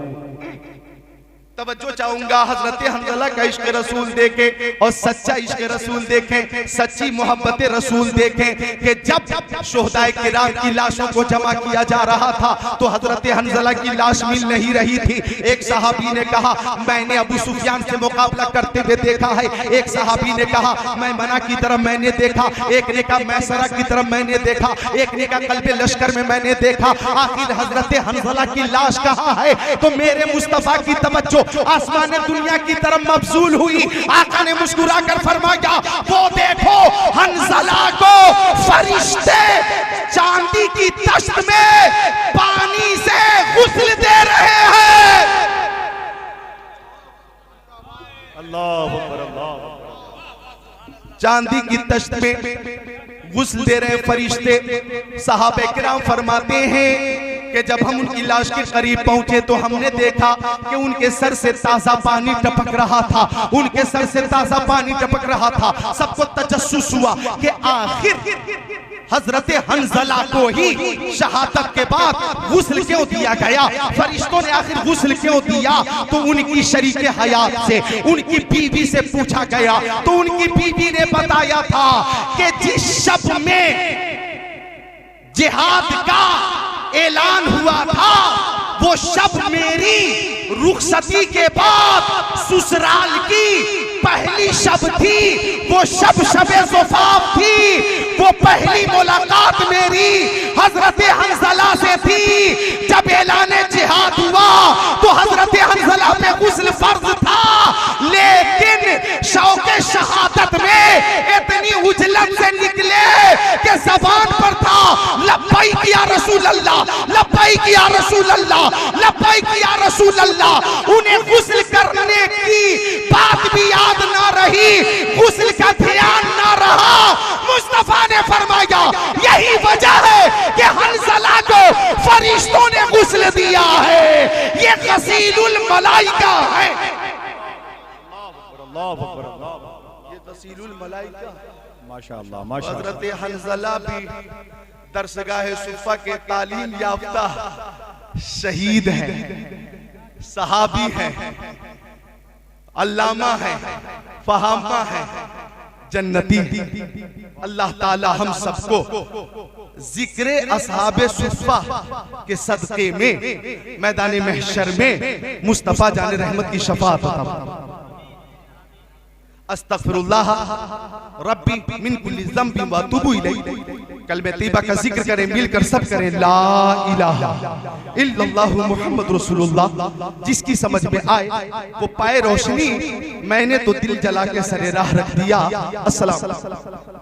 तवज्जो चाहूंगा, हजरत हंज़ला का इश्क रसूल देखें और सच्चा इश्क रसूल देखें, सच्ची मोहब्बत रसूल देखें कि जब शोहदाए किराम की लाशों को जमा किया जा रहा था तो हजरत हंज़ला की लाश मिल नहीं रही थी। एक सहाबी ने कहा मैंने अबू सुफियान से मुकाबला करते हुए देखा है, एक सहाबी ने कहा मैमना की तरफ मैंने देखा, एक ने कहा मैसरा की तरफ मैंने देखा, एक ने कहा कल्बे लश्कर में मैंने देखा। आखिर हजरत हंज़ला की लाश कहाँ है? तो मेरे मुस्तफा की तवज्जो आसमान दुनिया की तरफ मबजूल हुई। आका ने मुस्कुरा कर फरमाया वो देखो हंज़ला को फरिश्ते चांदी की तश्त में पानी से गुस्ल दे रहे हैं। अल्लाह अकबर, अल्लाह चांदी की तश्त में गुस्ल दे रहे फरिश्ते। सहाबे किराम फरमाते हैं कि जब हम उनकी लाश के करीब पहुंचे तो हमने देखा कि उनके सर से ताजा पानी टपक रहा था, उनके सर से ताजा पानी टपक रहा था। सबको तजस्सुस हुआ कि आखिर हजरत हंज़ला को ही शहादत के बाद गुस्ल क्यों दिया गया? फरिश्तों ने आखिर गुस्ल क्यों दिया? तो उनकी शरीके हयात से, उनकी बीवी से पूछा गया तो उनकी बीवी ने बताया था कि जिस शब में जिहाद का ऐलान हुआ था वो शब मेरी रुखसती के बाद ससुराल की पहली शब थी, वो शब शबे ज़ुफ़ाफ़ थी, वो पहली मुलाकात मेरी हजरत हंज़ला से थी। जब ऐलाने जिहाद हुआ तो हजरत हंज़ला पे गुस्ल फर्ज था, लेकिन शौक़े शहादत में इतनी उजलत से निकले कि ज़बान पर था लब्बैक या रसूल अल्लाह, लब्बैक या रसूल अल्लाह, लब्बैक या रसूल अल्लाह। उन्हें गुस्ल करने की बात भी याद ना रही, गुस्ल का ध्यान ना रहा। मुस्तफा ने फरमाया यही वजह है कि हंज़ला को फरिश्तों ने गुस्ल दिया है, ये गसीलुल मलाइका है। अल्लाह अकबर, अल्लाह ये गसीलुल मलाइका। माशाअल्लाह, माशाअल्लाह। हजरत हंज़ला भी दरसगाह सुफ़ा के तालीम याफ्ता शहीद है, सहाबी है, अल्लामा है, फहामा है, जन्नती। अल्लाह ताला हम सबको जिक्र असहाबे सुफ़ा के सदक़े में मैदान महशर में मुस्तफ़ा जाने रहमत की शफ़ाअत अता। अस्तग़फिरुल्लाह रब्बी मिन कुल्ली ज़ंबि व अतूबु इलैहि। कलमे तैयबा का जिक्र करें, मिलकर सब करें ला इलाहा इल्लल्लाहु मुहम्मद रसूलुल्लाह। जिसकी समझ में आए वो पाए रोशनी, मैंने तो दिल जला के सरे राह रख दिया। अस्सलाम।